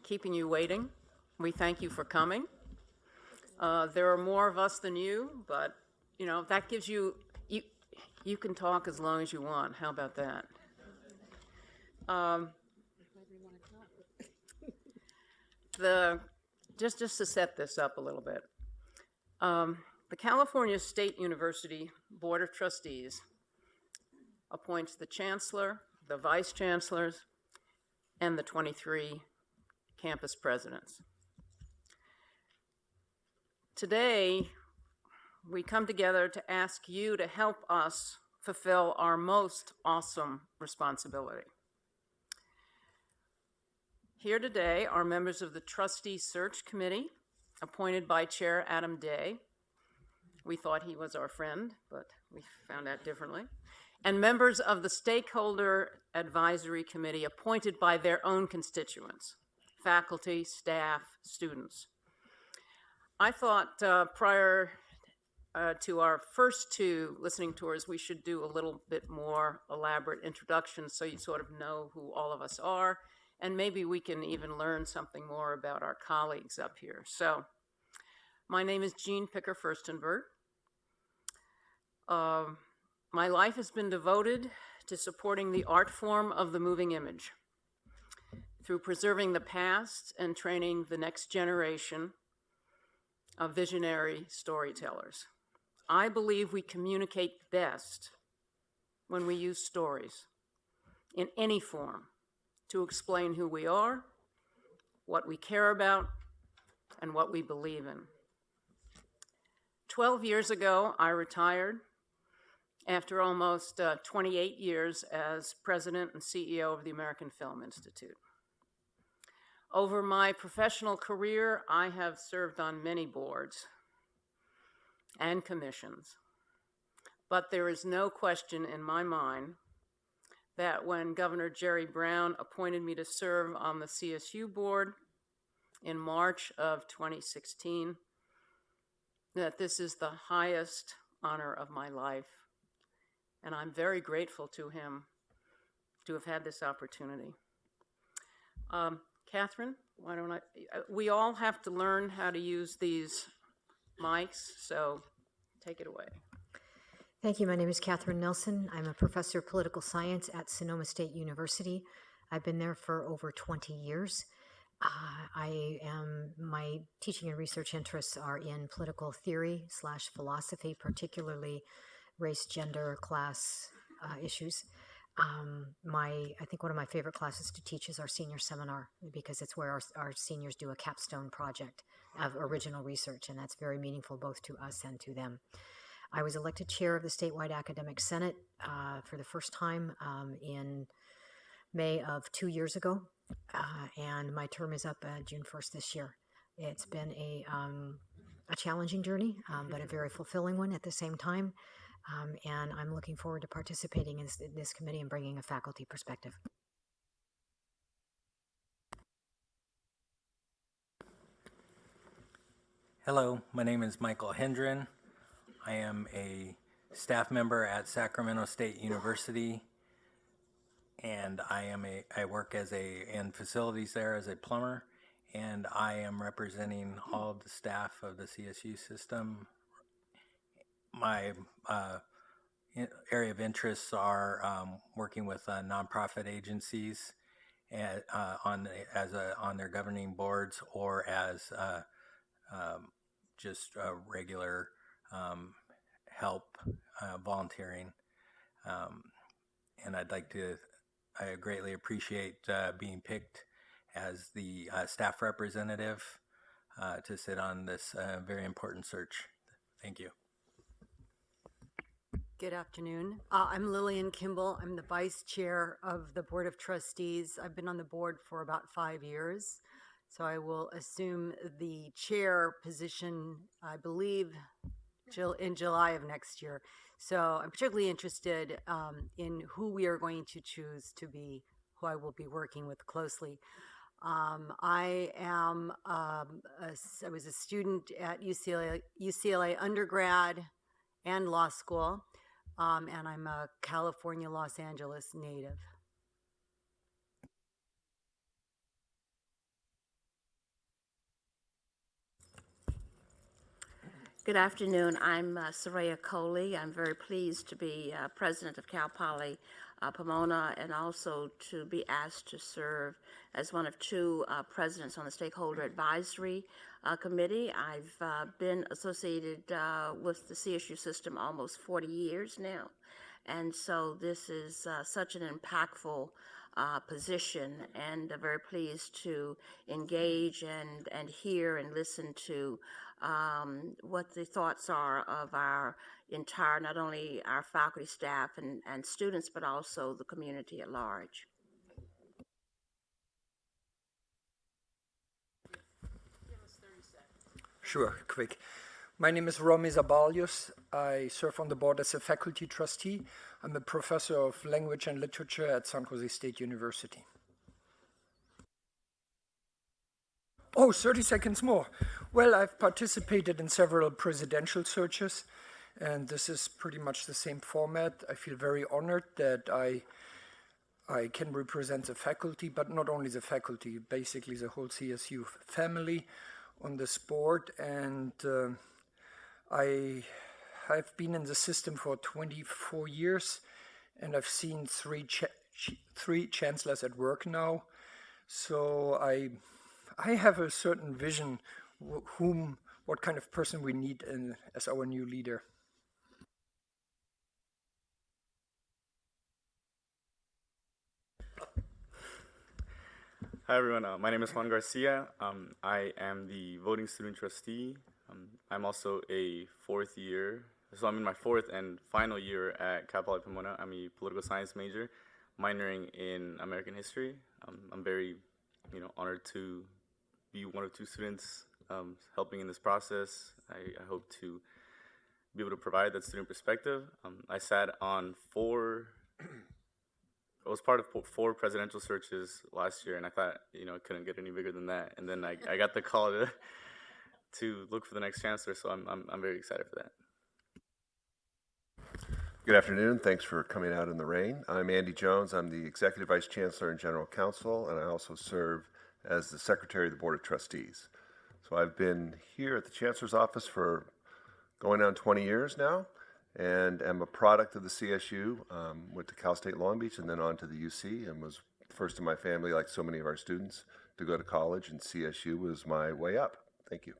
keeping you waiting. We thank you for coming. There are more of us than you, but that gives you can talk as long as you want. How about that? Just to set this up a little bit, the California State University Board of Trustees appoints the chancellor, the vice chancellors, and the 23 campus presidents. Today, we come together to ask you to help us fulfill our most awesome responsibility. Here today are members of the Trustee Search Committee, appointed by Chair Adam Day. We thought he was our friend, but we found out differently. And members of the Stakeholder Advisory Committee, appointed by their own constituents, faculty, staff, students. I thought prior to our first two listening tours, we should do a little bit more elaborate introduction so you sort of know who all of us are, and maybe we can even learn something more about our colleagues up here. So, my name is Jean Picker-Furstenberg. My life has been devoted to supporting the art form of the moving image through preserving the past and training the next generation of visionary storytellers. I believe we communicate best when we use stories in any form to explain who we are, what we care about, and what we believe in. 12 years ago, I retired after almost 28 years as president and CEO of the American Film Institute. Over my professional career, I have served on many boards and commissions, but there is no question in my mind that when Governor Jerry Brown appointed me to serve on the CSU board in March of 2016, that this is the highest honor of my life. And I'm very grateful to him to have had this opportunity. Catherine, why don't we all have to learn how to use these mics, so take it away. Thank you. My name is Catherine Nelson. I'm a professor of political science at Sonoma State University. I've been there for over 20 years. My teaching and research interests are in political theory / philosophy, particularly race, gender, class issues. I think one of my favorite classes to teach is our senior seminar, because it's where our seniors do a capstone project of original research, and that's very meaningful both to us and to them. I was elected chair of the statewide academic senate for the first time in May of 2 years ago, and my term is up June 1st this year. It's been a challenging journey, but a very fulfilling one at the same time. And I'm looking forward to participating in this committee and bringing a faculty perspective. Hello, my name is Michael Hendren. I am a staff member at Sacramento State University, and I work in facilities there as a plumber, and I am representing all of the staff of the CSU system. My area of interests are working with nonprofit agencies on their governing boards, or as just regular help, volunteering, and I greatly appreciate being picked as the staff representative to sit on this very important search. Thank you. Good afternoon. I'm Lillian Kimball. I'm the vice chair of the Board of Trustees. I've been on the board for about 5 years, so I will assume the chair position, I believe, in July of next year. So I'm particularly interested in who we are going to choose to be, who I will be working with closely. I was a student at UCLA undergrad and law school. And I'm a California, Los Angeles native. Good afternoon. I'm Soraya Coley. I'm very pleased to be president of Cal Poly Pomona and also to be asked to serve as one of two presidents on the Stakeholder Advisory Committee. I've been associated with the CSU system almost 40 years now. And so this is such an impactful position, and very pleased to engage and hear and listen to what the thoughts are of our entire, not only our faculty, staff, and students, but also the community at large. Sure, quick. My name is Romy Zabalius. I serve on the board as a faculty trustee. I'm a professor of language and literature at San Jose State University. Oh, 30 seconds more. Well, I've participated in several presidential searches, and this is pretty much the same format. I feel very honored that I can represent the faculty, but not only the faculty, basically the whole CSU family on this board. And I have been in the system for 24 years, and I've seen three chancellors at work now. So I have a certain vision what kind of person we need as our new leader. Hi everyone, my name is Juan Garcia. I am the voting student trustee. I'm also a fourth year, so I'm in my fourth and final year at Cal Poly Pomona. I'm a political science major, minoring in American history. I'm very, honored to be one of two students helping in this process. I hope to be able to provide that student perspective. I sat on I was part of four presidential searches last year, and I thought, it couldn't get any bigger than that. And then I got the call to look for the next chancellor, so I'm very excited for that. Good afternoon. Thanks for coming out in the rain. I'm Andy Jones. I'm the Executive Vice Chancellor and General Counsel, and I also serve as the Secretary of the Board of Trustees. So I've been here at the Chancellor's office for going on 20 years now, and am a product of the CSU. Went to Cal State Long Beach and then on to the UC, and was first in my family, like so many of our students, to go to college, and CSU was my way up. Thank you.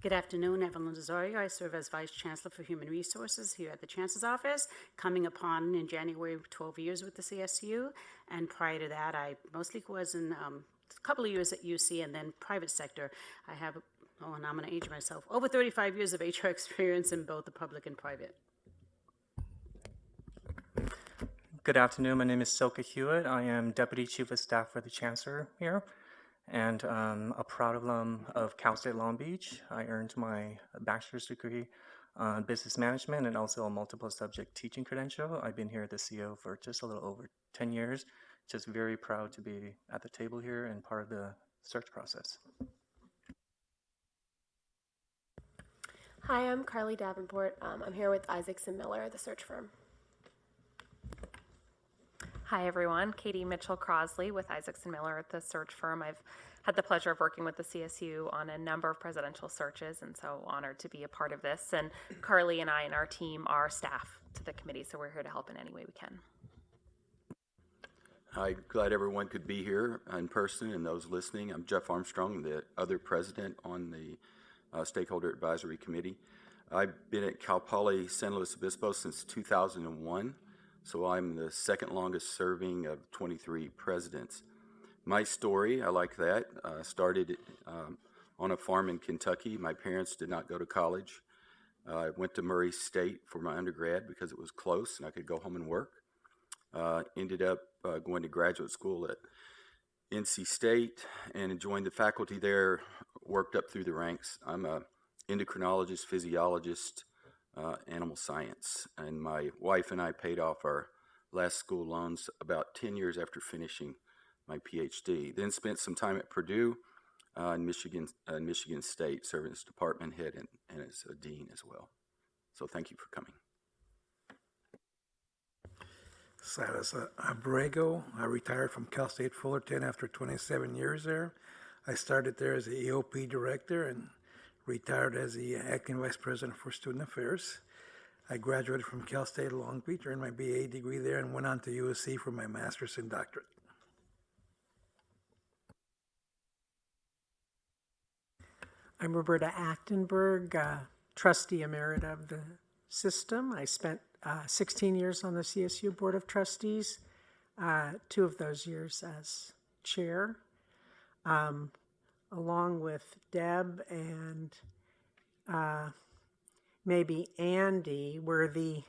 Good afternoon, Evelyn Desorio. I serve as Vice Chancellor for Human Resources here at the Chancellor's Office, coming upon in January 12 years with the CSU. And prior to that, I mostly was in a couple of years at UC and then private sector. I have, and I'm going to age myself, over 35 years of HR experience in both the public and private. Good afternoon. My name is Silke Hewitt. I am Deputy Chief of Staff for the Chancellor here, and a proud alum of Cal State Long Beach. I earned my bachelor's degree on business management and also a multiple subject teaching credential. I've been here at the CO for just a little over 10 years. Just very proud to be at the table here and part of the search process. Hi, I'm Carly Davenport. I'm here with Isaacson Miller, the search firm. Hi, everyone. Katie Mitchell-Crosley with Isaacson Miller at the search firm. I've had the pleasure of working with the CSU on a number of presidential searches, and so honored to be a part of this. And Carly and I and our team are staff to the committee, so we're here to help in any way we can. Hi, glad everyone could be here in person and those listening. I'm Jeff Armstrong, the other president on the Stakeholder Advisory Committee. I've been at Cal Poly San Luis Obispo since 2001. So I'm the second longest serving of 23 presidents. My story, I like that, started on a farm in Kentucky. My parents did not go to college. I went to Murray State for my undergrad because it was close and I could go home and work. Ended up going to graduate school at NC State and joined the faculty there, worked up through the ranks. I'm an endocrinologist, physiologist, animal science, and my wife and I paid off our last school loans about 10 years after finishing my PhD. Then spent some time at Purdue in Michigan State, serving as department head and as a dean as well. So thank you for coming. Silas Abrego. I retired from Cal State Fullerton after 27 years there. I started there as the EOP director and retired as the acting vice president for student affairs. I graduated from Cal State Long Beach, earned my BA degree there, and went on to USC for my master's and doctorate. I'm Roberta Achtenberg, trustee emerita of the system. I spent 16 years on the CSU Board of Trustees, 2 of those years as chair. Along with Deb and maybe Andy, we're the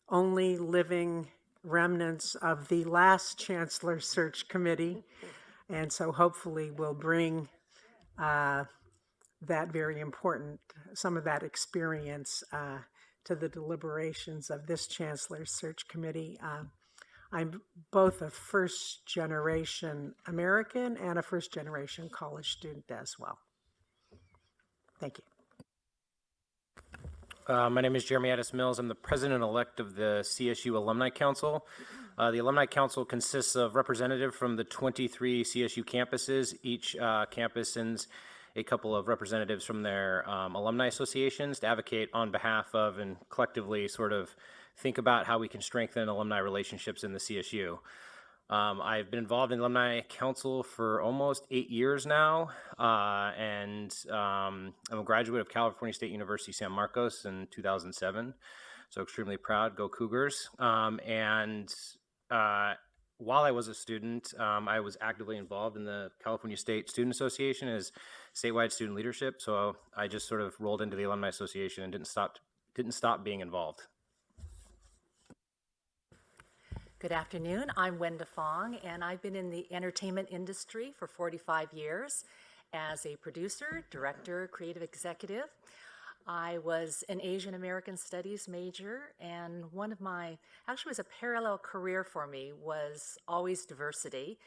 only living remnants of the last Chancellor Search Committee. And so hopefully we'll bring that very important, some of that experience to the deliberations of this Chancellor Search Committee. I'm both a first-generation American and a first-generation college student as well. Thank you. My name is Jeremy Addis Mills. I'm the president-elect of the CSU Alumni Council. The Alumni Council consists of representatives from the 23 CSU campuses. Each campus sends a couple of representatives from their alumni associations to advocate on behalf of and collectively sort of think about how we can strengthen alumni relationships in the CSU. I've been involved in Alumni Council for almost 8 years now, and I'm a graduate of California State University, San Marcos in 2007, so extremely proud, go Cougars. While I was a student, I was actively involved in the California State Student Association as statewide student leadership, so I just sort of rolled into the Alumni Association and didn't stop being involved. Good afternoon. I'm Wenda Fong, and I've been in the entertainment industry for 45 years as a producer, director, creative executive. I was an Asian American Studies major, and one of my, actually was a parallel career for me, was always diversity.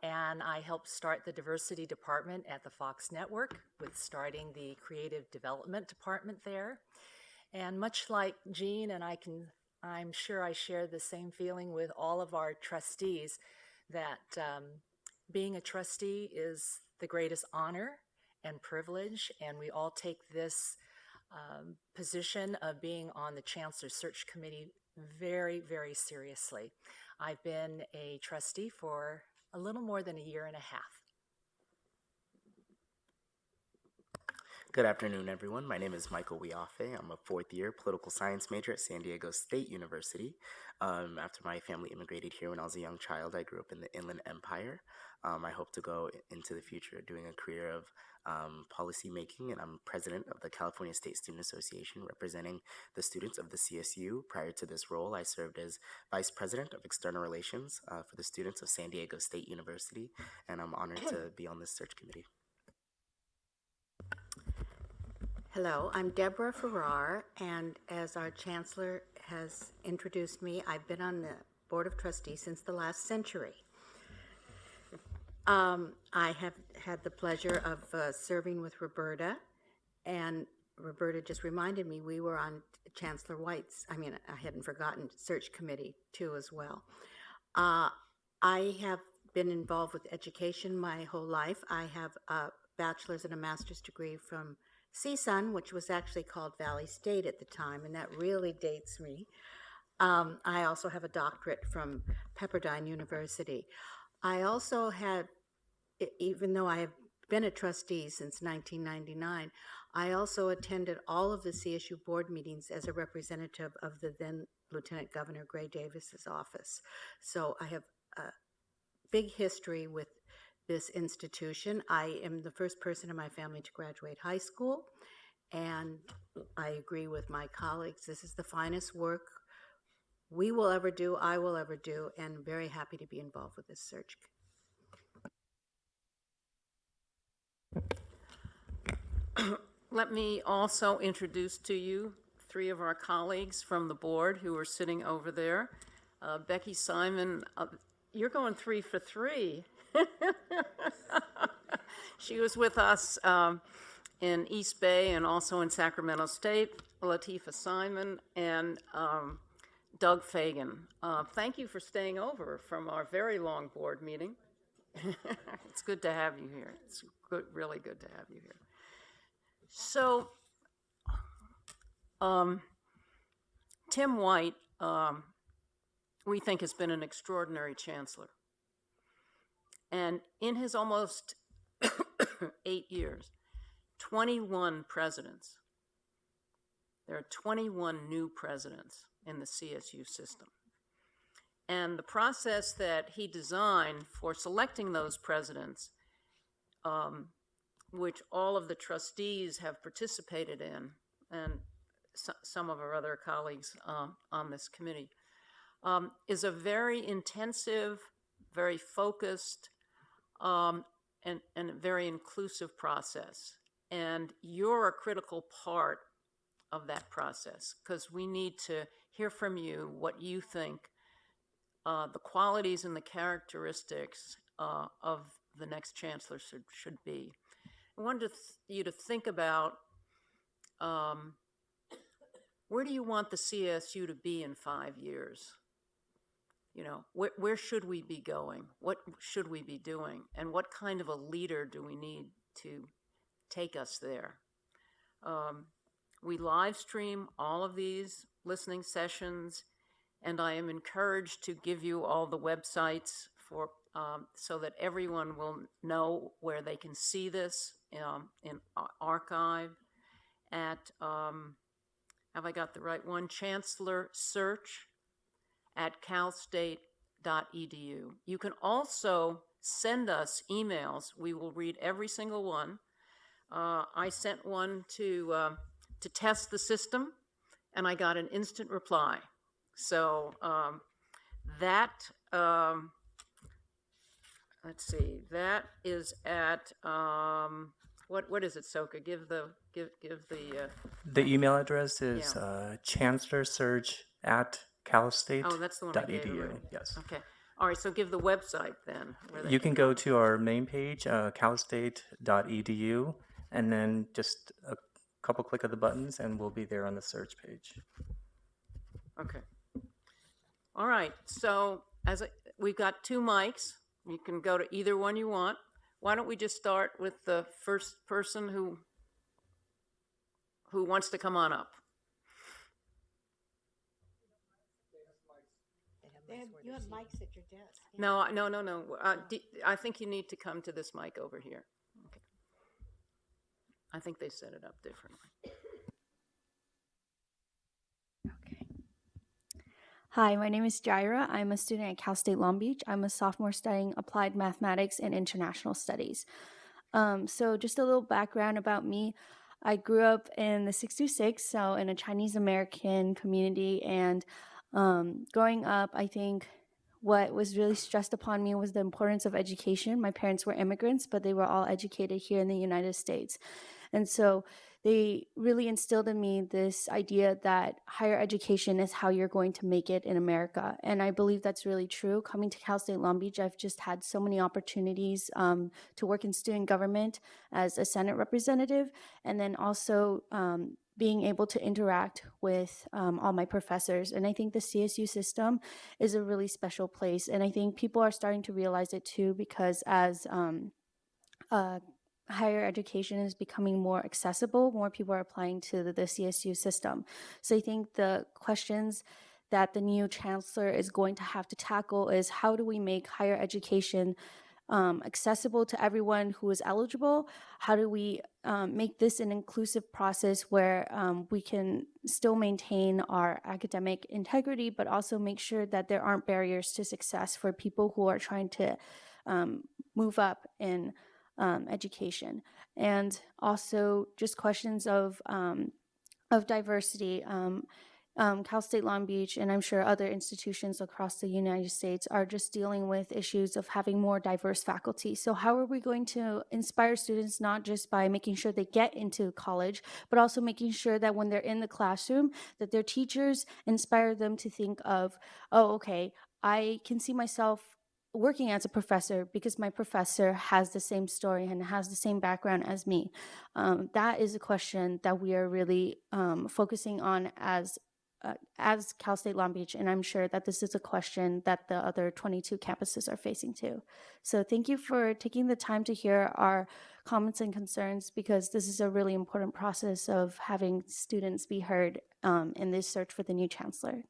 And I helped start the diversity department at the Fox Network with starting the creative development department there. And much like Jean, and I'm sure I share the same feeling with all of our trustees, that being a trustee is the greatest honor and privilege, and we all take this position of being on the Chancellor Search Committee very, very seriously. I've been a trustee for a little more than a year and a half. Good afternoon, everyone. My name is Michael Wiafe. I'm a 4th-year political science major at San Diego State University. After my family immigrated here when I was a young child, I grew up in the Inland Empire. I hope to go into the future doing a career of policy making, and I'm president of the California State Student Association, representing the students of the CSU. Prior to this role, I served as vice president of external relations for the students of San Diego State University, and I'm honored to be on this search committee. Hello, I'm Deborah Farrar, and as our Chancellor has introduced me, I've been on the Board of Trustees since the last century. I have had the pleasure of serving with Roberta, and Roberta just reminded me we were on Chancellor White's, I hadn't forgotten, search committee too as well. I have been involved with education my whole life. I have a bachelor's and a master's degree from CSUN, which was actually called Valley State at the time, and that really dates me. I also have a doctorate from Pepperdine University. I also had, even though I have been a trustee since 1999, I also attended all of the CSU board meetings as a representative of the then Lieutenant Governor Gray Davis's office. So I have a big history with this institution. I am the first person in my family to graduate high school, and I agree with my colleagues. This is the finest work we will ever do, I will ever do, and very happy to be involved with this search. Let me also introduce to you 3 of our colleagues from the board who are sitting over there. Becky Simon, you're going 3 for 3. She was with us in East Bay and also in Sacramento State. Latifah Simon and Doug Fagan. Thank you for staying over from our very long board meeting. It's good to have you here. It's good, really good to have you here. So, Tim White, we think, has been an extraordinary chancellor. And in his almost 8 years, 21 presidents, there are 21 new presidents in the CSU system. And the process that he designed for selecting those presidents, which all of the trustees have participated in, and some of our other colleagues on this committee, is a very intensive, very focused, and a very inclusive process. And you're a critical part of that process, because we need to hear from you what you think the qualities and the characteristics of the next chancellor should be. I wanted you to think about where do you want the CSU to be in 5 years? You know, where should we be going? What should we be doing? And what kind of a leader do we need to take us there? We live stream all of these listening sessions, and I am encouraged to give you all the websites for so that everyone will know where they can see this in archive at, have I got the right one? Chancellor Search at calstate.edu. You can also send us emails. We will read every single one. I sent one to test the system, and I got an instant reply. So let's see, that is at what is it, Soka? Give the The email address is chancellorsearch@calstate.edu. Oh, that's the one I gave already. Yes. Okay. All right. So give the website then. Where You can go to our main page, calstate.edu, and then just a couple click of the buttons, and we'll be there on the search page. Okay. All right. So we've got 2 mics. You can go to either one you want. Why don't we just start with the first person who wants to come on up? You have mics at your desk. No. I think you need to come to this mic over here. Okay. I think they set it up differently. Hi, my name is Jaira. I'm a student at Cal State Long Beach. I'm a sophomore studying applied mathematics and international studies. So just a little background about me. I grew up in the 626, so in a Chinese American community. And growing up, I think what was really stressed upon me was the importance of education. My parents were immigrants, but they were all educated here in the United States. And so they really instilled in me this idea that higher education is how you're going to make it in America. And I believe that's really true. Coming to Cal State Long Beach, I've just had so many opportunities to work in student government as a Senate representative, and then also being able to interact with all my professors. And I think the CSU system is a really special place. And I think people are starting to realize it too, because as higher education is becoming more accessible, more people are applying to the CSU system. So I think the questions that the new chancellor is going to have to tackle is, how do we make higher education accessible to everyone who is eligible? How do we make this an inclusive process where we can still maintain our academic integrity, but also make sure that there aren't barriers to success for people who are trying to move up in education? And also just questions of diversity. Cal State Long Beach, and I'm sure other institutions across the United States, are just dealing with issues of having more diverse faculty. So how are we going to inspire students, not just by making sure they get into college, but also making sure that when they're in the classroom, that their teachers inspire them to think of, oh, okay, I can see myself working as a professor because my professor has the same story and has the same background as me. That is a question that we are really focusing on as as Cal State Long Beach, and I'm sure that this is a question that the other 22 campuses are facing too. So thank you for taking the time to hear our comments and concerns, because this is a really important process of having students be heard in this search for the new chancellor.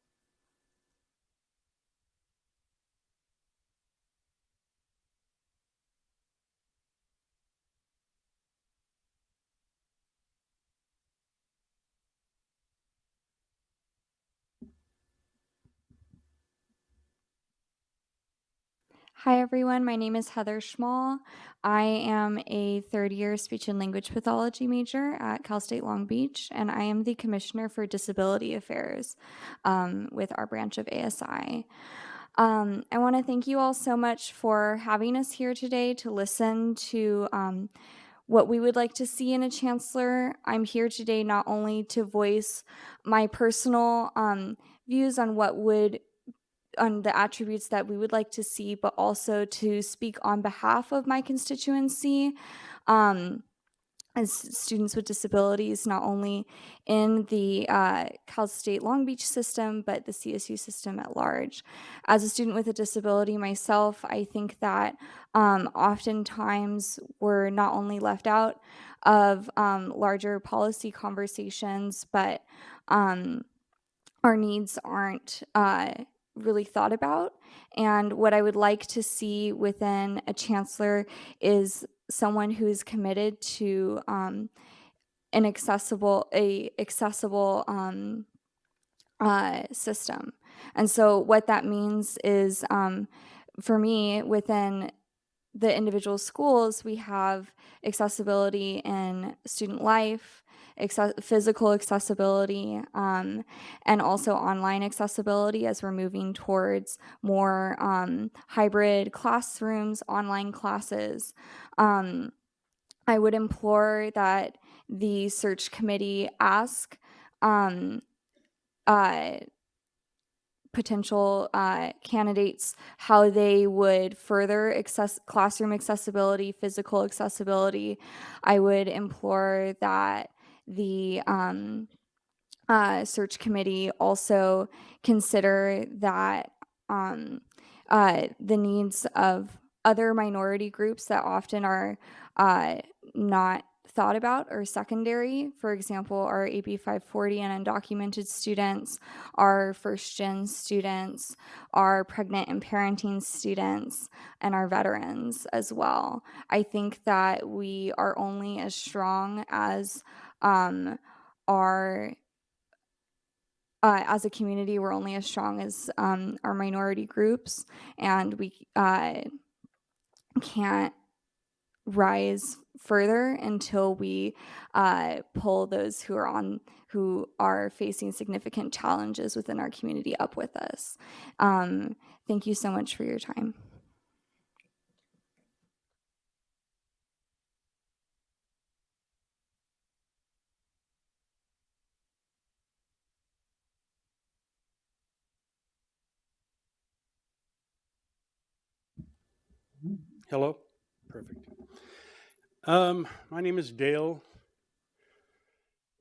Hi, everyone. My name is Heather Schmall. I am a third-year speech and language pathology major at Cal State Long Beach, and I am the Commissioner for Disability Affairs with our branch of ASI. I want to thank you all so much for having us here today to listen to what we would like to see in a chancellor. I'm here today not only to voice my personal views on the attributes that we would like to see, but also to speak on behalf of my constituency as students with disabilities, not only in the Cal State Long Beach system, but the CSU system at large. As a student with a disability myself, I think that oftentimes we're not only left out of larger policy conversations, but our needs aren't really thought about. And what I would like to see within a chancellor is someone who is committed to an accessible system. And so what that means is, for me, within the individual schools, we have accessibility in student life, physical accessibility, and also online accessibility as we're moving towards more hybrid classrooms, online classes. I would implore that the search committee ask potential candidates how they would further classroom accessibility, physical accessibility. I would implore that the search committee also consider that the needs of other minority groups that often are not thought about or secondary. For example, our AB 540 and undocumented students, our first-gen students, our pregnant and parenting students, and our veterans as well. I think that we are only as strong as as a community, we're only as strong as our minority groups, and we can't rise further until we pull those who are facing significant challenges within our community up with us. Thank you so much for your time. Hello? Perfect. My name is Dale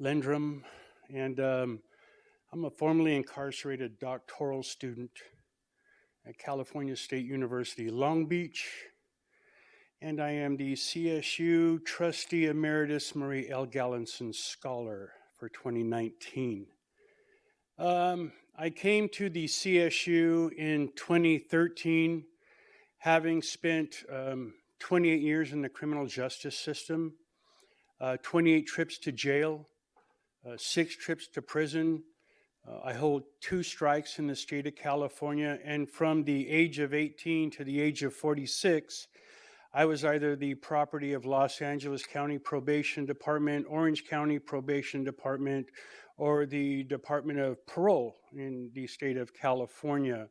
Lendrum, and I'm a formerly incarcerated doctoral student at California State University, Long Beach, and I am the CSU Trustee Emeritus Marie L. Gallinson Scholar for 2019. I came to the CSU in 2013, having spent 28 years in the criminal justice system, 28 trips to jail, 6 trips to prison. I hold 2 strikes in the state of California, and from the age of 18 to the age of 46, I was either the property of Los Angeles County Probation Department, Orange County Probation Department, or the Department of Parole in the state of California.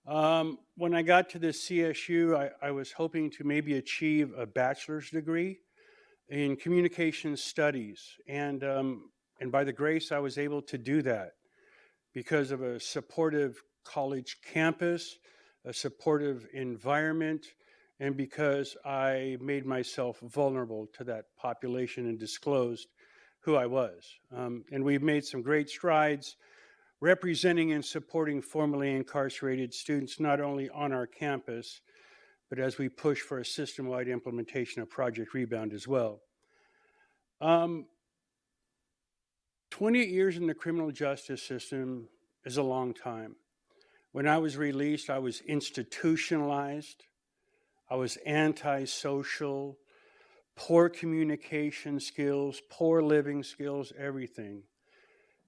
When I got to the CSU, I was hoping to maybe achieve a bachelor's degree in communication studies, and by the grace, I was able to do that because of a supportive college campus, a supportive environment, and because I made myself vulnerable to that population and disclosed who I was. And we've made some great strides representing and supporting formerly incarcerated students not only on our campus, but as we push for a system-wide implementation of Project Rebound as well. 28 years in the criminal justice system is a long time. When I was released, I was institutionalized. I was antisocial, poor communication skills, poor living skills, everything.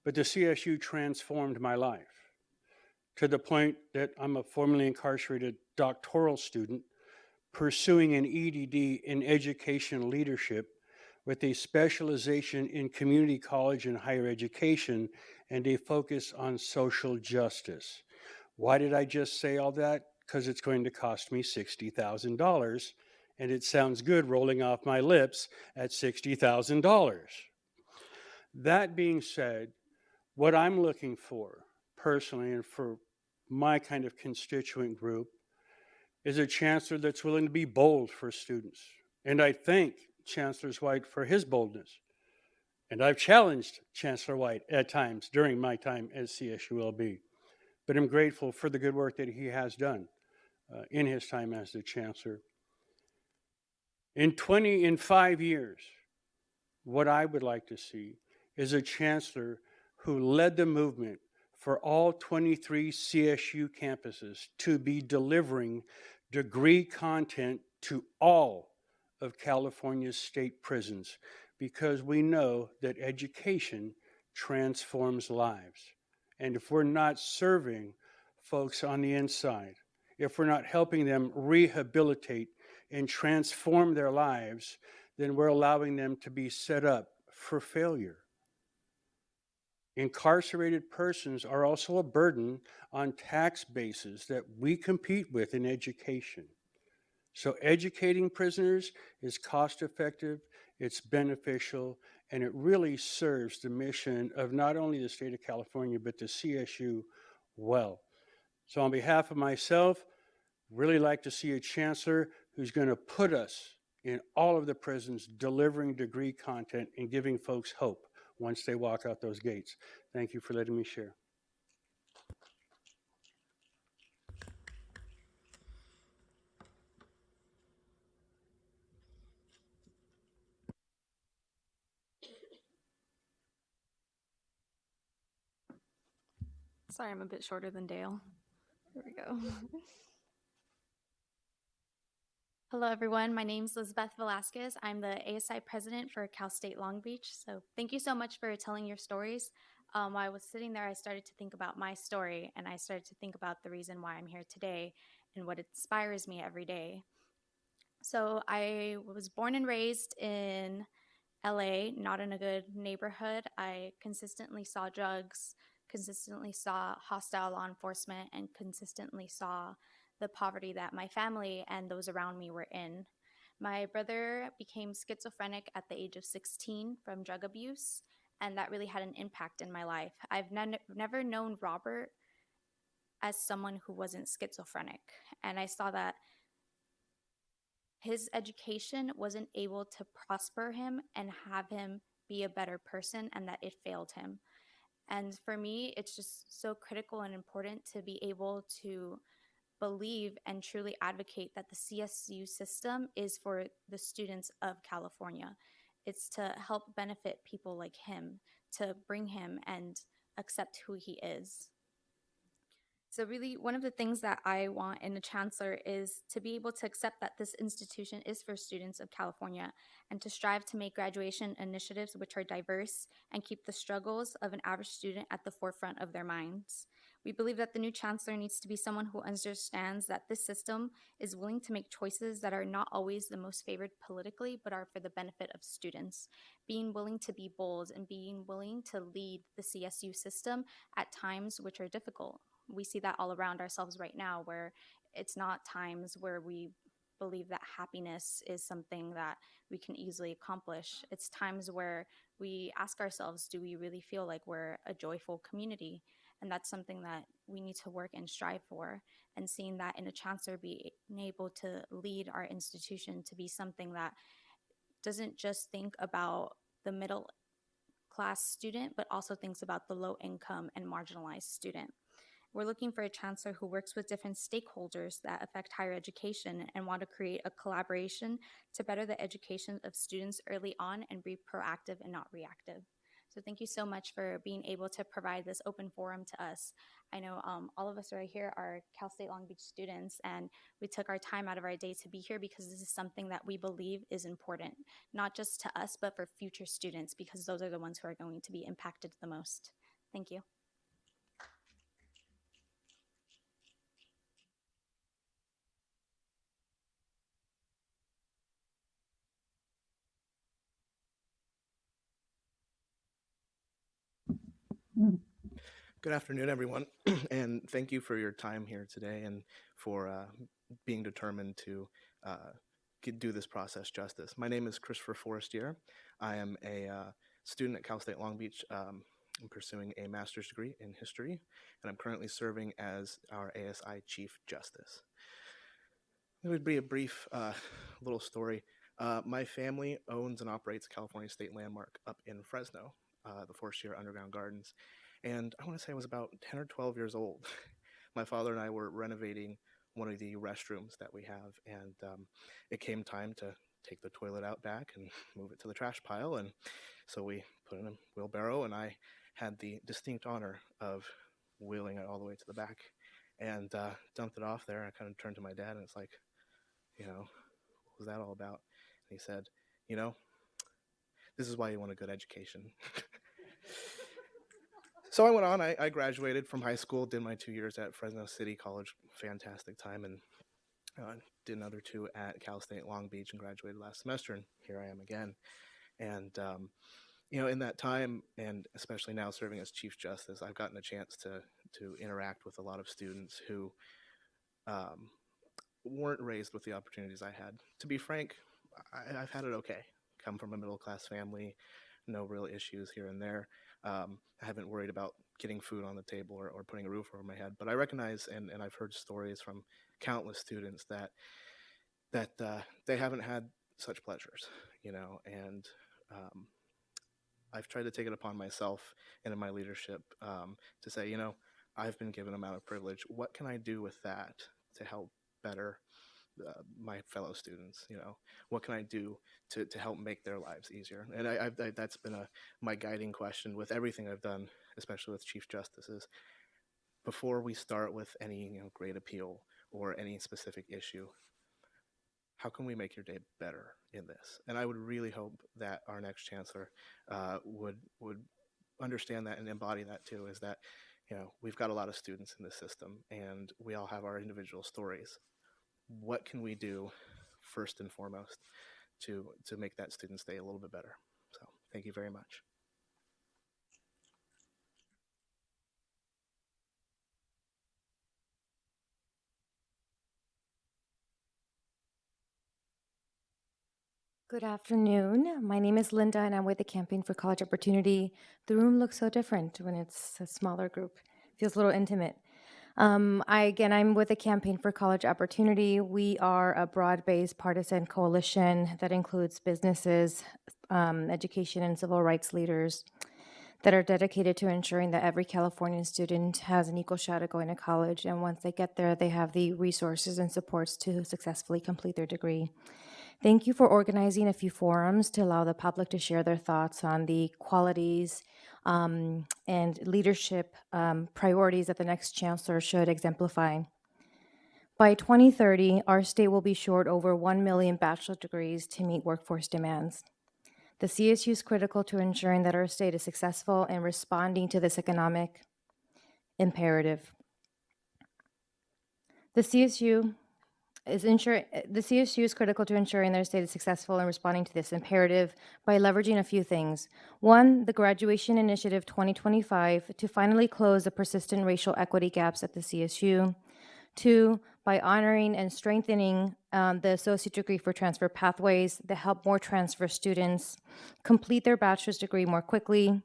But the CSU transformed my life to the point that I'm a formerly incarcerated doctoral student pursuing an EDD in education leadership with a specialization in community college and higher education and a focus on social justice. Why did I just say all that? Because it's going to cost me $60,000, and it sounds good rolling off my lips at $60,000. That being said, what I'm looking for personally and for my kind of constituent group is a chancellor that's willing to be bold for students. And I thank Chancellor White for his boldness. And I've challenged Chancellor White at times during my time as CSULB. But I'm grateful for the good work that he has done in his time as the chancellor. In 5 years, what I would like to see is a chancellor who led the movement for all 23 CSU campuses to be delivering degree content to all of California's state prisons, because we know that education transforms lives. And if we're not serving folks on the inside, if we're not helping them rehabilitate and transform their lives, then we're allowing them to be set up for failure. Incarcerated persons are also a burden on tax bases that we compete with in education. So educating prisoners is cost effective, it's beneficial, and it really serves the mission of not only the state of California, but the CSU well. So on behalf of myself, really like to see a chancellor who's going to put us in all of the prisons delivering degree content and giving folks hope once they walk out those gates. Thank you for letting me share. Sorry, I'm a bit shorter than Dale. Here we go. Hello, everyone. My name is Elizabeth Velasquez. I'm the ASI president for Cal State Long Beach. So thank you so much for telling your stories. While I was sitting there, I started to think about my story, and I started to think about the reason why I'm here today and what inspires me every day. So I was born and raised in LA, not in a good neighborhood. I consistently saw drugs, consistently saw hostile law enforcement, and consistently saw the poverty that my family and those around me were in. My brother became schizophrenic at the age of 16 from drug abuse, and that really had an impact in my life. I've never known Robert as someone who wasn't schizophrenic, and I saw that his education wasn't able to prosper him and have him be a better person, and that it failed him. And for me, it's just so critical and important to be able to believe and truly advocate that the CSU system is for the students of California. It's to help benefit people like him, to bring him and accept who he is. So really, one of the things that I want in a chancellor is to be able to accept that this institution is for students of California and to strive to make graduation initiatives which are diverse and keep the struggles of an average student at the forefront of their minds. We believe that the new chancellor needs to be someone who understands that this system is willing to make choices that are not always the most favored politically, but are for the benefit of students. Being willing to be bold and being willing to lead the CSU system at times which are difficult. We see that all around ourselves right now, where it's not times where we believe that happiness is something that we can easily accomplish. It's times where we ask ourselves, do we really feel like we're a joyful community? And that's something that we need to work and strive for. And seeing that in a chancellor being able to lead our institution to be something that doesn't just think about the middle class student, but also thinks about the low income and marginalized student. We're looking for a chancellor who works with different stakeholders that affect higher education and want to create a collaboration to better the education of students early on and be proactive and not reactive. So thank you so much for being able to provide this open forum to us. I know all of us right here are Cal State Long Beach students, and we took our time out of our day to be here because this is something that we believe is important, not just to us, but for future students, because those are the ones who are going to be impacted the most. Thank you. Good afternoon, everyone, and thank you for your time here today and for being determined to do this process justice. My name is Christopher Forestier. I am a student at Cal State Long Beach. I'm pursuing a master's degree in history, and I'm currently serving as our ASI Chief Justice. It would be a brief little story. My family owns and operates a California State Landmark up in Fresno, the Forestier Underground Gardens. And I want to say I was about 10 or 12 years old. My father and I were renovating one of the restrooms that we have, and it came time to take the toilet out back and move it to the trash pile. And so we put it in a wheelbarrow, and I had the distinct honor of wheeling it all the way to the back and dumped it off there. I kind of turned to my dad, and it's like, what was that all about? And he said, this is why you want a good education. So I went on, I graduated from high school, did my 2 years at Fresno City College, fantastic time, and did another 2 at Cal State Long Beach and graduated last semester, and here I am again. And, in that time, and especially now serving as Chief Justice, I've gotten a chance to interact with a lot of students who weren't raised with the opportunities I had. To be frank, I've had it okay. Come from a middle-class family, no real issues here and there. I haven't worried about getting food on the table or putting a roof over my head. But I recognize, and I've heard stories from countless students that they haven't had such pleasures, and I've tried to take it upon myself and in my leadership to say, I've been given an amount of privilege. What can I do with that to help better my fellow students? What can I do to help make their lives easier? And I that's been my guiding question with everything I've done, especially with Chief Justice, is before we start with any great appeal or any specific issue, how can we make your day better in this? And I would really hope that our next chancellor would understand that and embody that too, is that we've got a lot of students in this system and we all have our individual stories. What can we do first and foremost to make that student's day a little bit better? So thank you very much. Good afternoon. My name is Linda, and I'm with the Campaign for College Opportunity. The room looks so different when it's a smaller group. It feels a little intimate. I'm with the Campaign for College Opportunity. We are a broad-based partisan coalition that includes businesses, education, and civil rights leaders that are dedicated to ensuring that every Californian student has an equal shot at going to college. And once they get there, they have the resources and supports to successfully complete their degree. Thank you for organizing a few forums to allow the public to share their thoughts on the qualities and leadership priorities that the next chancellor should exemplify. By 2030, our state will be short over 1 million bachelor degrees to meet workforce demands. The CSU is critical to ensuring that our state is successful in responding to this economic imperative. The CSU is critical to ensuring their state is successful in responding to this imperative by leveraging a few things. One, the Graduation Initiative 2025 to finally close the persistent racial equity gaps at the CSU. Two, by honoring and strengthening the associate degree for transfer pathways that help more transfer students complete their bachelor's degree more quickly.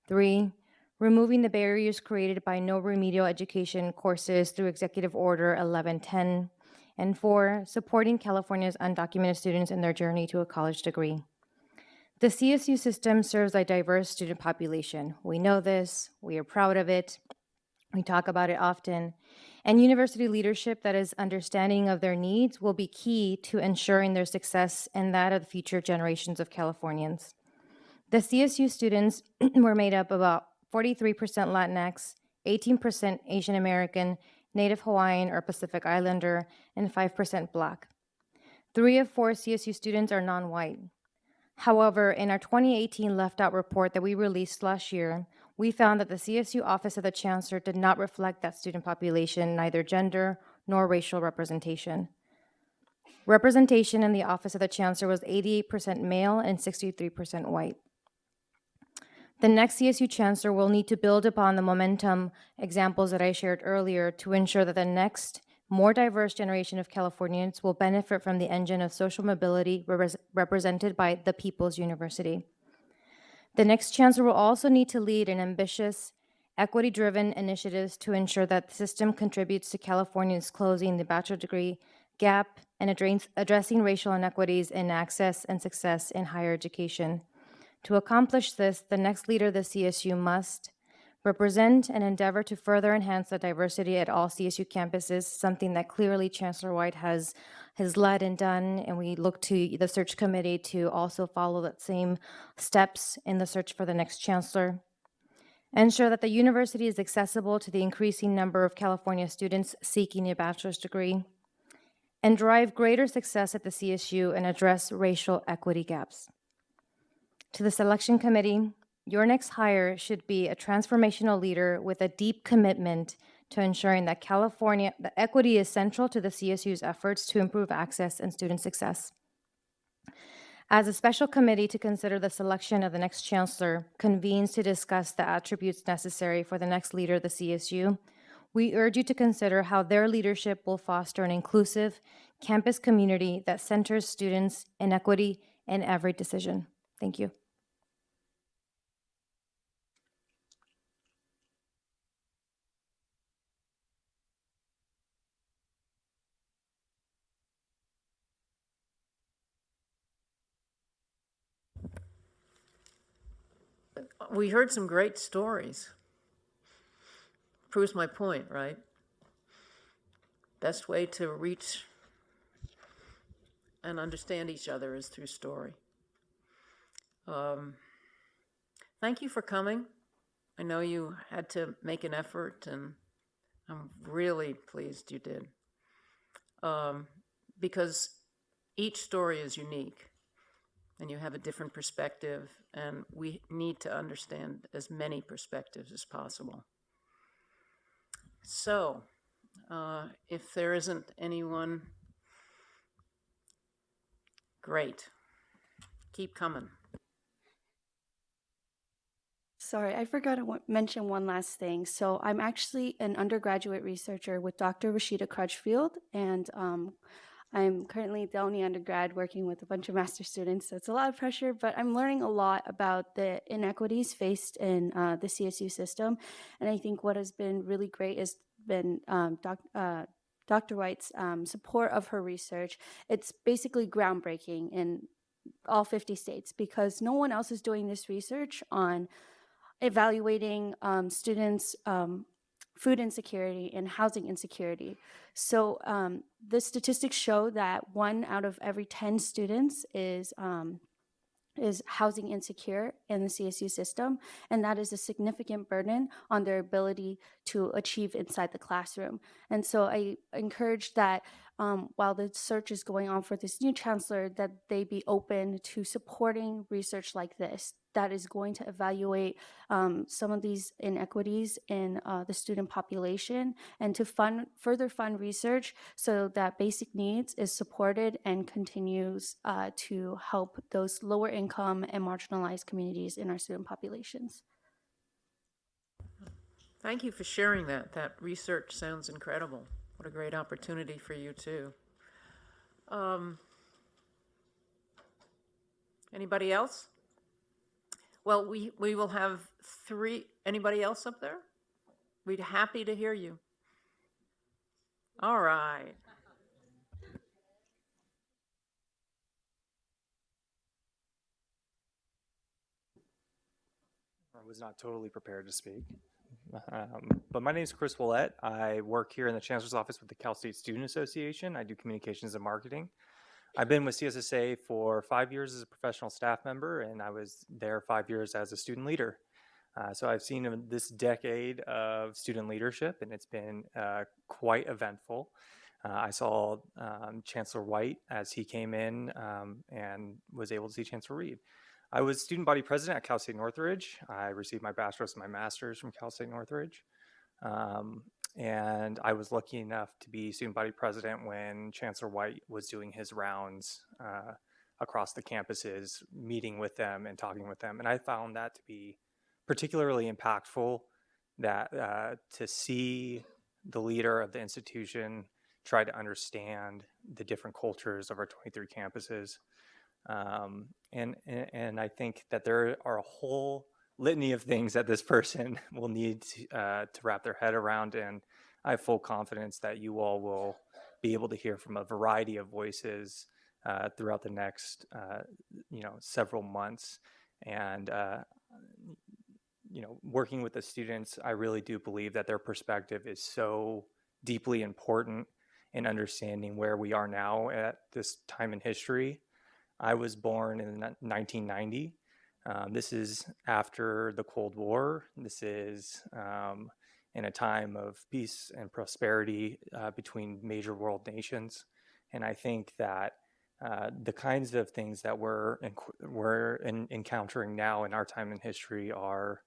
Three, removing the barriers created by no remedial education courses through Executive Order 1110. And four, supporting California's undocumented students in their journey to a college degree. The CSU system serves a diverse student population. We know this, we are proud of it, we talk about it often, and university leadership that is understanding of their needs will be key to ensuring their success and that of the future generations of Californians. The CSU students were made up about 43% Latinx, 18% Asian American, Native Hawaiian or Pacific Islander, and 5% Black. 3 of 4 CSU students are non-white. However, in our 2018 Left Out report that we released last year, we found that the CSU Office of the Chancellor did not reflect that student population, neither gender nor racial representation. Representation in the Office of the Chancellor was 88% male and 63% white. The next CSU Chancellor will need to build upon the momentum examples that I shared earlier to ensure that the next more diverse generation of Californians will benefit from the engine of social mobility represented by the People's University. The next chancellor will also need to lead an ambitious, equity-driven initiatives to ensure that the system contributes to Californians closing the bachelor degree gap and addressing racial inequities in access and success in higher education. To accomplish this, the next leader of the CSU must represent and endeavor to further enhance the diversity at all CSU campuses, something that clearly Chancellor White has led and done, and we look to the search committee to also follow that same steps in the search for the next chancellor. Ensure that the university is accessible to the increasing number of California students seeking a bachelor's degree, and drive greater success at the CSU and address racial equity gaps. To the selection committee, your next hire should be a transformational leader with a deep commitment to ensuring that that equity is central to the CSU's efforts to improve access and student success. As a special committee to consider the selection of the next chancellor convenes to discuss the attributes necessary for the next leader of the CSU, we urge you to consider how their leadership will foster an inclusive campus community that centers students in equity in every decision. Thank you. We heard some great stories. Proves my point, right? Best way to reach and understand each other is through story. Thank you for coming. I know you had to make an effort, and I'm really pleased you did. Because each story is unique, and you have a different perspective, and we need to understand as many perspectives as possible. So, if there isn't anyone, great. Keep coming. Sorry, I forgot to mention one last thing. So I'm actually an undergraduate researcher with Dr. Rashida Crutchfield, and I'm currently the only undergrad working with a bunch of master students, so it's a lot of pressure, but I'm learning a lot about the inequities faced in the CSU system, and I think what has been really great has been Dr. White's support of her research. It's basically groundbreaking in all 50 states because no one else is doing this research on evaluating students' food insecurity and housing insecurity. So the statistics show that 1 out of every 10 students is housing insecure in the CSU system, and that is a significant burden on their ability to achieve inside the classroom. And so I encourage that while the search is going on for this new chancellor, that they be open to supporting research like this that is going to evaluate some of these inequities in the student population and to further fund research so that basic needs is supported and continues to help those lower income and marginalized communities in our student populations. Thank you for sharing that. That research sounds incredible. What a great opportunity for you too. Anybody else? Well, we will have 3. Anybody else up there? We'd happy to hear you. All right. was not totally prepared to speak. But my name is Chris Willett. I work here in the Chancellor's Office with the Cal State Student Association. I do communications and marketing. I've been with CSSA for 5 years as a professional staff member, and I was there 5 years as a student leader. So I've seen this decade of student leadership, and it's been quite eventful. I saw Chancellor White as he came in and was able to see Chancellor Reed. I was student body president at Cal State Northridge. I received my bachelor's and my master's from Cal State Northridge. And I was lucky enough to be student body president when Chancellor White was doing his rounds across the campuses, meeting with them and talking with them. And I found that to be particularly impactful, that to see the leader of the institution try to understand the different cultures of our 23 campuses. And I think that there are a whole litany of things that this person will need to wrap their head around, and I have full confidence that you all will be able to hear from a variety of voices throughout the next several months. And working with the students, I really do believe that their perspective is so deeply important in understanding where we are now at this time in history. I was born in 1990. This is after the Cold War. This is in a time of peace and prosperity between major world nations. And I think that the kinds of things that we're encountering now in our time in history are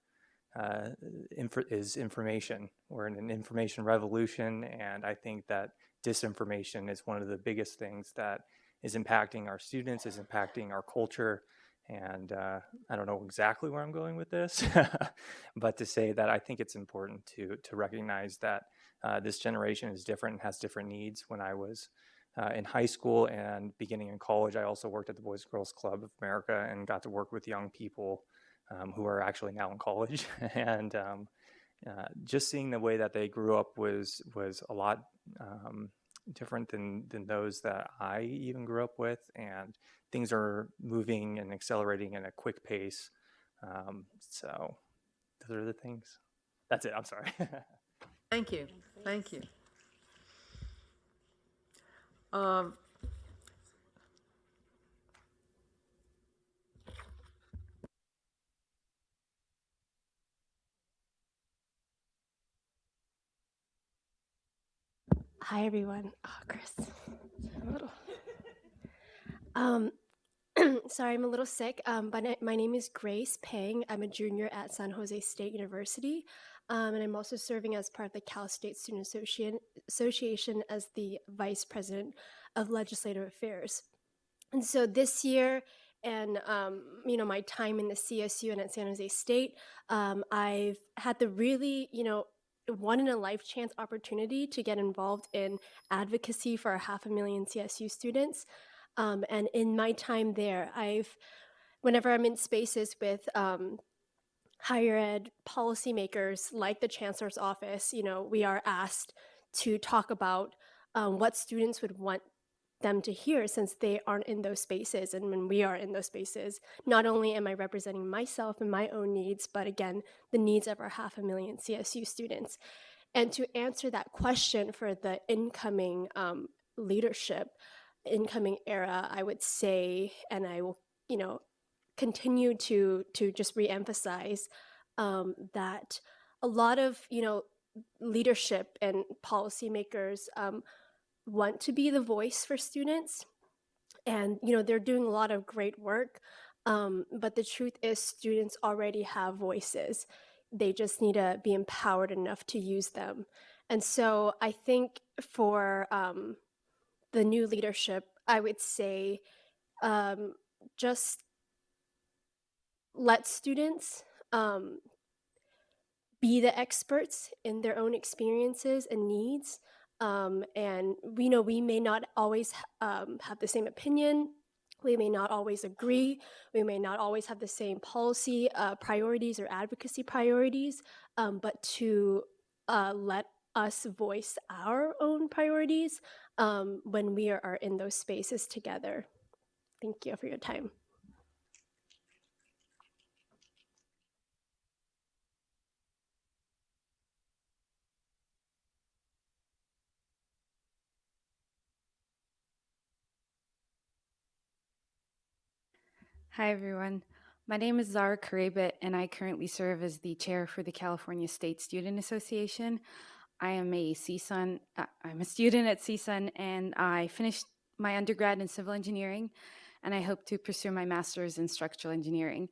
information. We're in an information revolution, and I think that disinformation is one of the biggest things that is impacting our students, is impacting our culture. And I don't know exactly where I'm going with this, but to say that I think it's important to recognize that this generation is different and has different needs. When I was in high school and beginning in college, I also worked at the Boys and Girls Club of America and got to work with young people who are actually now in college. And just seeing the way that they grew up was a lot different than those that I even grew up with, and things are moving and accelerating at a quick pace. So those are the things. That's it. I'm sorry. Thank you. Thank you. Hi, everyone. Oh, Chris. A little. Sorry, I'm a little sick, but my name is Grace Pang. I'm a junior at San Jose State University, and I'm also serving as part of the Cal State Student Association as the Vice President of Legislative Affairs. And so this year, and my time in the CSU and at San Jose State, I've had the really, one in a life chance opportunity to get involved in advocacy for 500,000 CSU students. And in my time there, whenever I'm in spaces with higher ed policymakers like the Chancellor's office, we are asked to talk about what students would want them to hear, since they aren't in those spaces. And when we are in those spaces, not only am I representing myself and my own needs, but again, the needs of our 500,000 CSU students. And to answer that question for the incoming leadership, incoming era, I would say, and I will, continue to just reemphasize that a lot of, leadership and policymakers want to be the voice for students, and they're doing a lot of great work, but the truth is students already have voices. They just need to be empowered enough to use them. And so I think for the new leadership, I would say just let students be the experts in their own experiences and needs. And we may not always have the same opinion. We may not always agree. We may not always have the same policy priorities or advocacy priorities, but to let us voice our own priorities when we are in those spaces together. Thank you for your time. Hi, everyone. My name is Zara Karabit, and I currently serve as the chair for the California State Student Association. I am a CSUN, I'm a student at CSUN, and I finished my undergrad in civil engineering, and I hope to pursue my master's in structural engineering.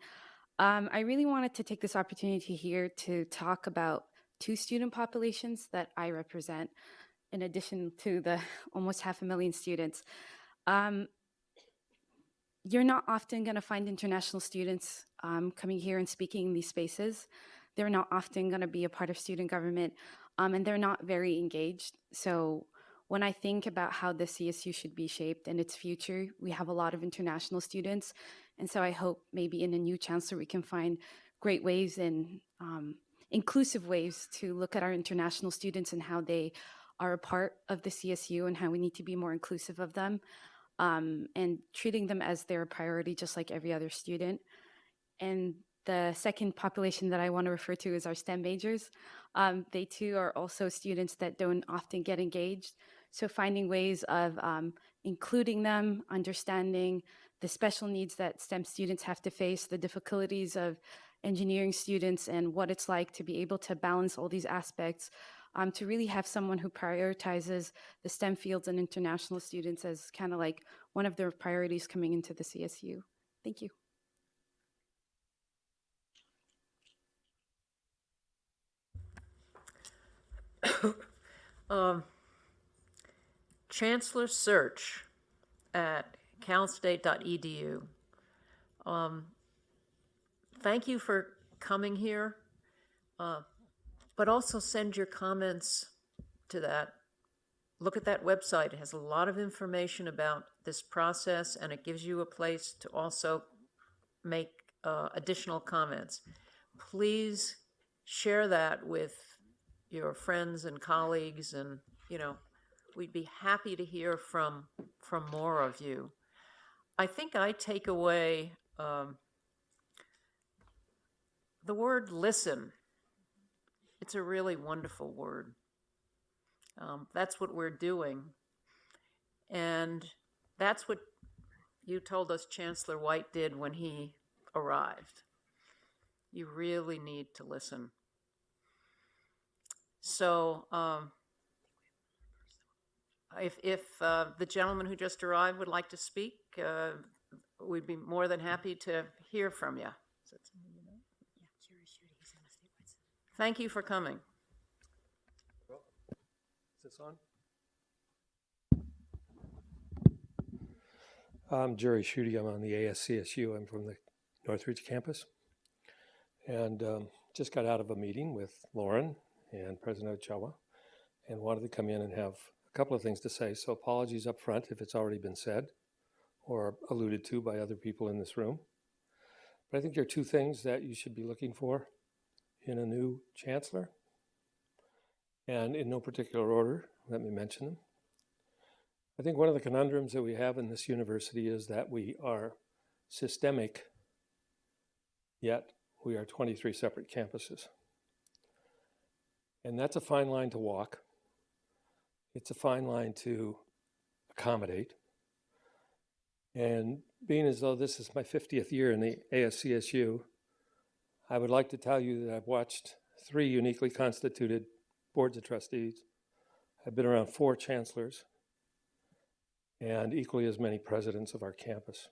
I really wanted to take this opportunity here to talk about two student populations that I represent, in addition to the almost 500,000 students. You're not often going to find international students coming here and speaking in these spaces. They're not often going to be a part of student government, and they're not very engaged. So when I think about how the CSU should be shaped and its future, we have a lot of international students. And so I hope maybe in a new chancellor, we can find great ways and inclusive ways to look at our international students and how they are a part of the CSU and how we need to be more inclusive of them. And treating them as their priority, just like every other student. And the second population that I want to refer to is our STEM majors. They too are also students that don't often get engaged. So finding ways of including them, understanding the special needs that STEM students have to face, the difficulties of engineering students, and what it's like to be able to balance all these aspects, to really have someone who prioritizes the STEM fields and international students as kind of like one of their priorities coming into the CSU. Thank you. Chancellor search at calstate.edu. Thank you for coming here, but also send your comments to that. Look at that website. It has a lot of information about this process, and it gives you a place to also make additional comments. Please share that with your friends and colleagues, and we'd be happy to hear from more of you. I think I take away the word listen. It's a really wonderful word. That's what we're doing. And that's what you told us Chancellor White did when he arrived. You really need to listen. So if the gentleman who just arrived would like to speak, we'd be more than happy to hear from you. Thank you for coming. Is this on? I'm Jerry Schutte. I'm on the ASCSU. I'm from the Northridge campus. And just got out of a meeting with Lauren and President Ochoa and wanted to come in and have a couple of things to say. So apologies up front if it's already been said or alluded to by other people in this room. But I think there are two things that you should be looking for in a new chancellor. And in no particular order, let me mention them. I think one of the conundrums that we have in this university is that we are systemic, yet we are 23 separate campuses. And that's a fine line to walk. It's a fine line to accommodate. And being as though this is my 50th year in the ASCSU, I would like to tell you that I've watched 3 uniquely constituted boards of trustees. I've been around 4 chancellors and equally as many presidents of our campus.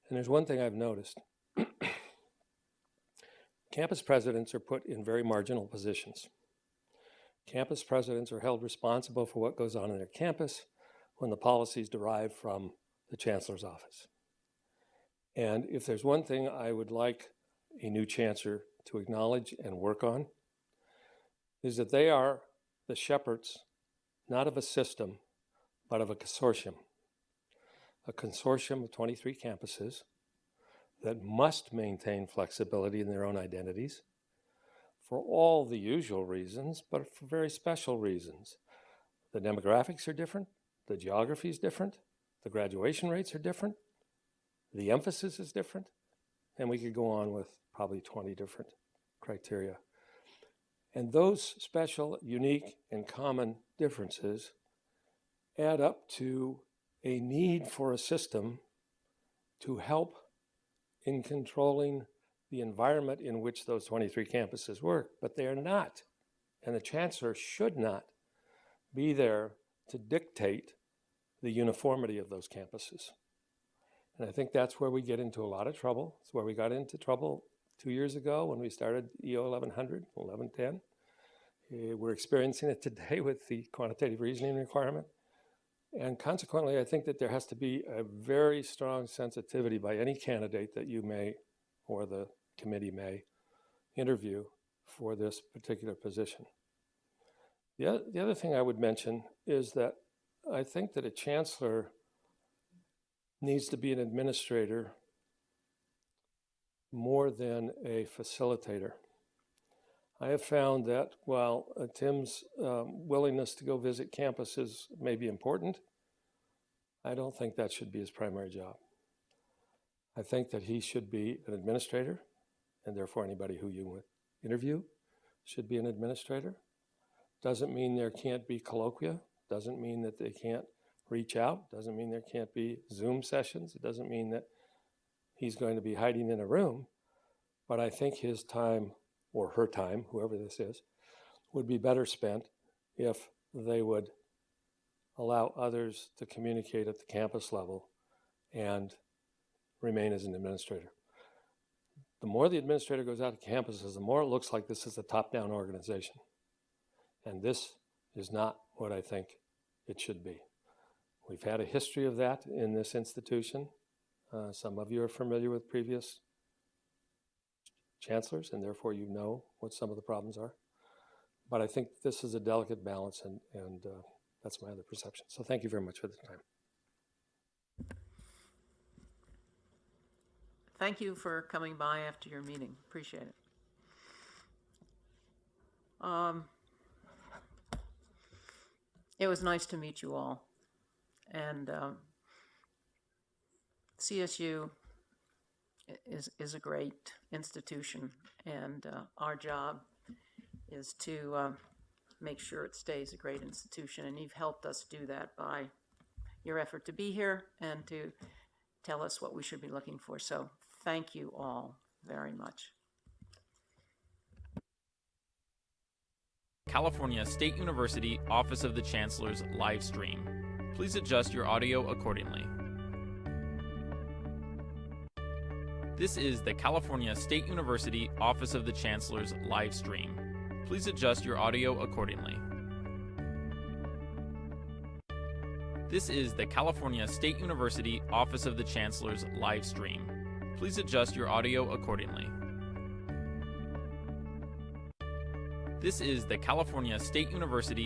And there's one thing I've noticed. Campus presidents are put in very marginal positions. Campus presidents are held responsible for what goes on in their campus when the policies derive from the chancellor's office. And if there's one thing I would like a new chancellor to acknowledge and work on, is that they are the shepherds, not of a system, but of a consortium of 23 campuses that must maintain flexibility in their own identities for all the usual reasons, but for very special reasons. The demographics are different, the geography is different, the graduation rates are different, the emphasis is different, and we could go on with probably 20 different criteria. And those special, unique, and common differences add up to a need for a system to help in controlling the environment in which those 23 campuses work, but they are not. And the chancellor should not be there to dictate the uniformity of those campuses. And I think that's where we get into a lot of trouble. It's where we got into trouble 2 years ago when we started EO 1100, 1110. We're experiencing it today with the quantitative reasoning requirement. And consequently, I think that there has to be a very strong sensitivity by any candidate that you may, or the committee may, interview for this particular position. The other thing I would mention is that I think that a chancellor needs to be an administrator more than a facilitator. I have found that while Tim's willingness to go visit campuses may be important, I don't think that should be his primary job. I think that he should be an administrator, and therefore anybody who you would interview should be an administrator. Doesn't mean there can't be colloquia, doesn't mean that they can't reach out, doesn't mean there can't be Zoom sessions, it doesn't mean that he's going to be hiding in a room, but I think his time, or her time, whoever this is, would be better spent if they would allow others to communicate at the campus level and remain as an administrator. The more the administrator goes out to campuses, the more it looks like this is a top-down organization. And this is not what I think it should be. We've had a history of that in this institution. Some of you are familiar with previous chancellors, and therefore you know what some of the problems are. But I think this is a delicate balance, and that's my other perception. So thank you very much for the time. Thank you for coming by after your meeting. Appreciate it. It was nice to meet you all. And CSU is a great institution, and our job is to make sure it stays a great institution. And you've helped us do that by your effort to be here and to tell us what we should be looking for. So thank you all very much. California State University Office of the Chancellor's live stream. Please adjust your audio accordingly. This is the California State University Office of the Chancellor's live stream. Please adjust your audio accordingly. This is the California State University Office of the Chancellor's live stream. Please adjust your audio accordingly. This is the California State University